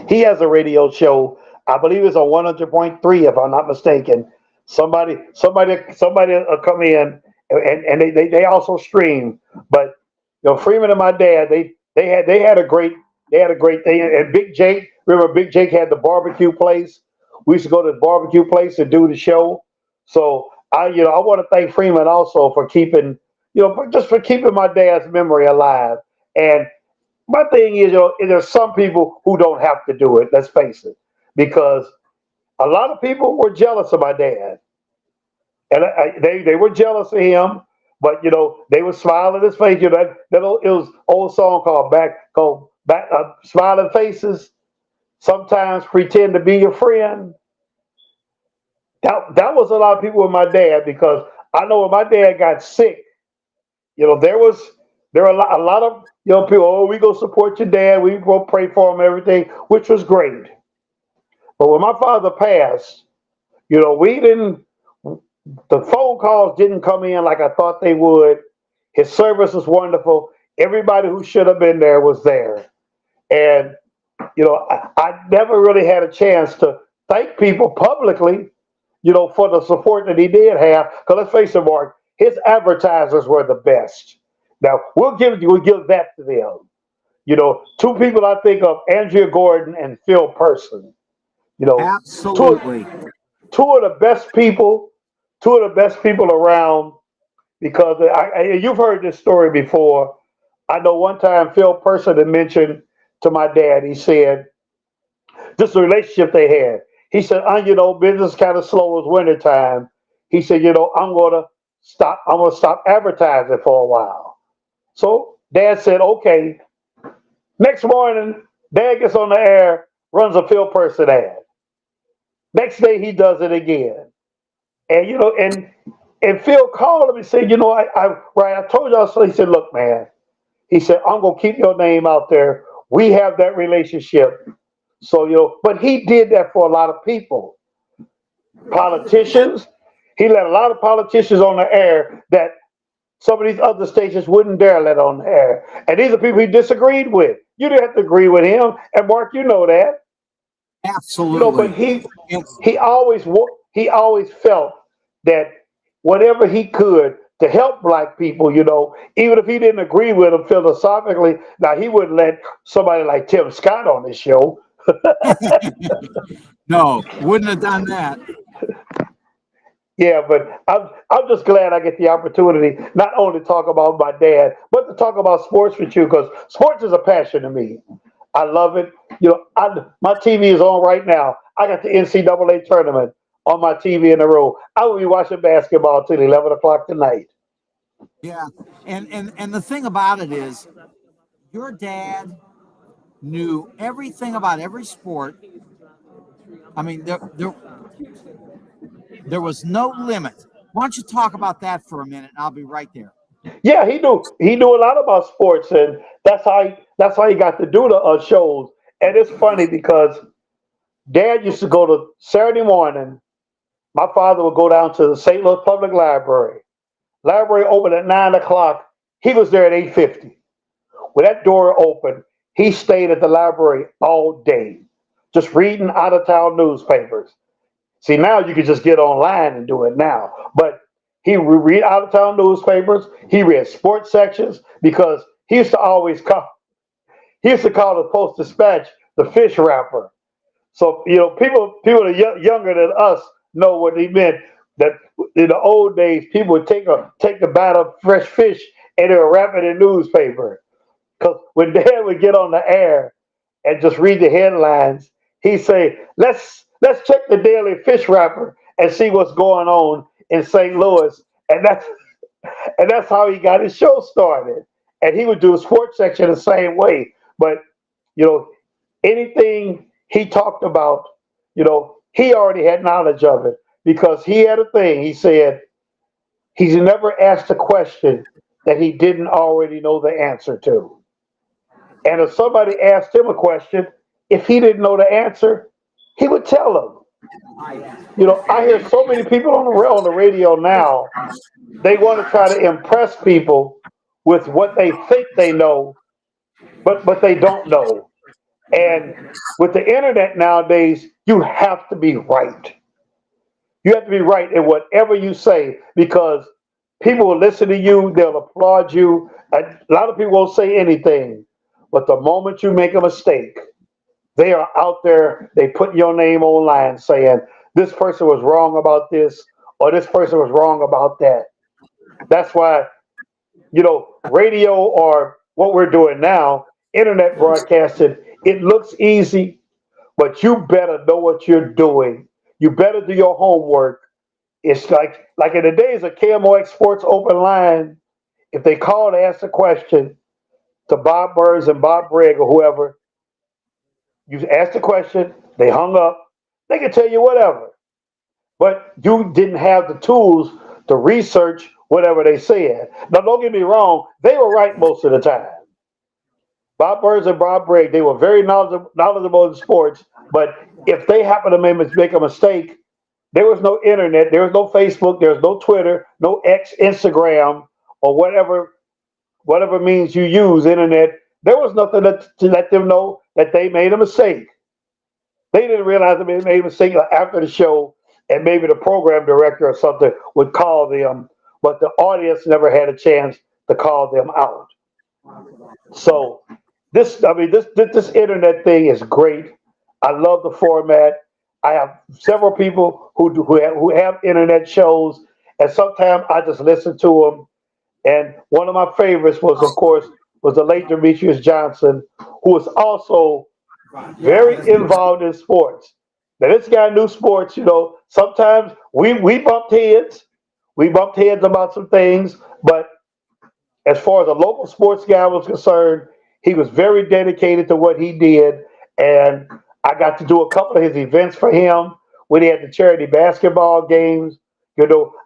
He has a radio show. I believe it's on 100.3, if I'm not mistaken. Somebody will come in, and they also stream. But Freeman and my dad, they had a great thing. And Big Jake, remember Big Jake had the barbecue place. We used to go to the barbecue place and do the show. So I want to thank Freeman also for keeping, just for keeping my dad's memory alive. And my thing is, there's some people who don't have to do it. Let's face it, because a lot of people were jealous of my dad, and they were jealous of him. But they would smile in his face. It was old song called Smiling Faces. Sometimes pretend to be your friend. That was a lot of people with my dad, because I know when my dad got sick, there were a lot of people. Oh, we go support your dad. We go pray for him, everything, which was great. But when my father passed, we didn't. The phone calls didn't come in like I thought they would. His service was wonderful. Everybody who should have been there was there, and I never really had a chance to thank people publicly, for the support that he did have. Because let's face it, Mark, his advertisers were the best. Now we'll give that to them. Two people I think of: Andrea Gordon and Phil Person. You know, two Absolutely. two of the best people, two of the best people around. Because you've heard this story before. I know one time Phil Person had mentioned to my dad. He said, this is a relationship they had. He said, business kind of slow as wintertime. He said, I'm gonna stop advertising for a while. So dad said, okay. Next morning, dad gets on the air, runs a Phil Person ad. Next day he does it again. And Phil called him and said, I told y'all so. He said, look, man, he said, I'm gonna keep your name out there. We have that relationship. So, but he did that for a lot of people. Politicians, he let a lot of politicians on the air that some of these other stations wouldn't dare let on the air. And these are people he disagreed with. You didn't have to agree with him. And Mark, you know that. But Absolutely. It's he always felt that whatever he could to help black people, even if he didn't agree with them philosophically. Now he wouldn't let somebody like Tim Scott on his show. no, wouldn't have done that. Yeah, but I'm just glad I get the opportunity not only to talk about my dad, but to talk about sports with you, because sports is a passion to me. I love it. My TV is on right now. I got the NCAA tournament on my TV in the room. I will be watching basketball till 11 o'clock tonight. Yeah. And the thing about it is, your dad knew everything about every sport. I mean, there was no limit. Why don't you talk about that for a minute, and I'll be right there. Yeah, he knew a lot about sports, and that's how he got to do the shows. And it's funny because Dad used to go to Saturday morning. My father would go down to the St. Louis Public Library. Library opened at 9 o'clock. He was there at 8:50. When that door opened, he stayed at the library all day, just reading out of town newspapers. See, now you can just get online and do it now. But he would read out of town newspapers. He read sports sections, because he used to call the Post Dispatch the fish wrapper. So people that younger than us know what he meant. That in the old days, people would take the bat of fresh fish and they would wrap it in newspaper. Because when Dad would get on the air and just read the headlines, he'd say, "Let's check the Daily Fish Wrapper and see what's going on in St. Louis, and that's how he got his show started. And he would do a sports section the same way. But you know, anything he talked about, he already had knowledge of it because he had a thing. He said he's never asked a question that he didn't already know the answer to. And if somebody asked him a question, if he didn't know the answer, he would tell them. I hear so many people on the radio now. They want to try to impress people with what they think they know, but they don't know. And with the internet nowadays, you have to be right. You have to be right in whatever you say because people will listen to you, they'll applaud you. A lot of people won't say anything, but the moment you make a mistake, they are out there, they put your name online saying, this person was wrong about this, or this person was wrong about that. That's why, radio or what we're doing now, internet broadcasting, it looks easy, but you better know what you're doing. You better do your homework. It's like in the days of KMOX Sports Open Line, if they call to ask a question to Bob Burns and Bob Brigg or whoever, you ask the question, they hung up, they can tell you whatever. But you didn't have the tools to research whatever they said. Now, don't get me wrong, they were right most of the time. Bob Burns and Bob Brigg, they were very knowledgeable in sports, but if they happened to make a mistake, there was no internet, there was no Facebook, there was no Twitter, no X, Instagram, or whatever means you use, internet. There was nothing to let them know that they made a mistake. They didn't realize that they made a mistake after the show, and maybe the program director or something would call them, but the audience never had a chance to call them out. So this internet thing is great. I love the format. I have several people who have internet shows, and sometimes I just listen to them. And one of my favorites was, of course, the late Demetrius Johnson, who was also very involved in sports. Now this guy knew sports. Sometimes we bumped heads. We bumped heads about some things, but as far as a local sports guy was concerned, he was very dedicated to what he did. And I got to do a couple of his events for him when he had the charity basketball games.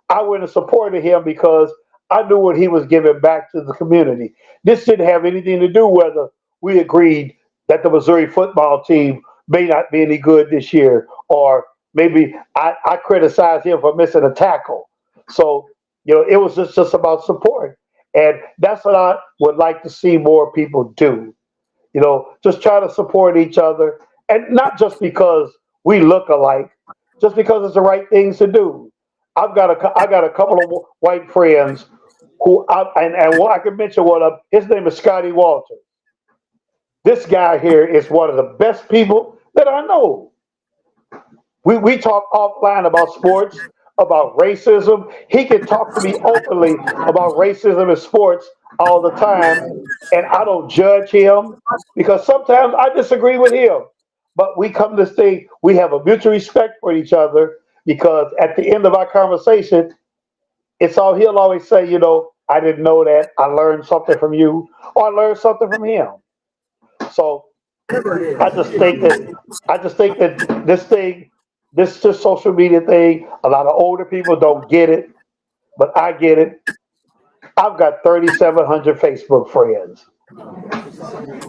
I went and supported him because I knew what he was giving back to the community. This didn't have anything to do whether we agreed that the Missouri football team may not be any good this year, or maybe I criticized him for missing a tackle. So, it was just about support. And that's what I would like to see more people do. Just try to support each other. And not just because we look alike, just because it's the right things to do. I got a couple of white friends and I can mention one of, his name is Scotty Walter. This guy here is one of the best people that I know. We talk offline about sports, about racism. He can talk to me openly about racism in sports all the time, and I don't judge him because sometimes I disagree with him. But we come to say we have a mutual respect for each other because at the end of our conversation, he'll always say, I didn't know that. I learned something from you, or I learned something from him. So I just think that this social media thing, a lot of older people don't get it, but I get it. I've got 3,700 Facebook friends,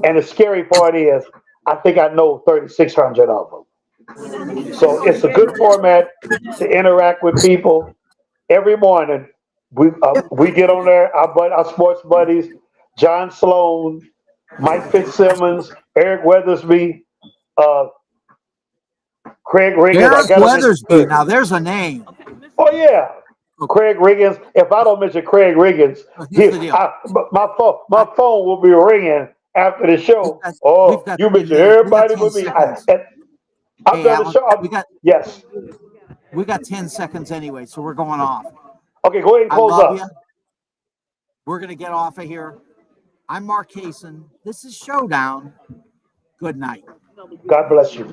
and the scary part is, I think I know 3,600 of them. So it's a good format to interact with people. Every morning, we get on there. Our sports buddies, John Sloan, Mike Fitzsimmons, Eric Weathersby, uh, Craig Riggins. Eric Weathersby. Now there's a name. Oh yeah, Craig Riggins. If I don't mention Craig Riggins, my phone will be ringing after the show. You mentioned everybody with me. I've done the show. Yes. We got 10 seconds anyway, so we're going off. Okay, go ahead and close up. You. We're going to get off of here. I'm Mark Kaysen. This is Showdown. Good night. God bless you.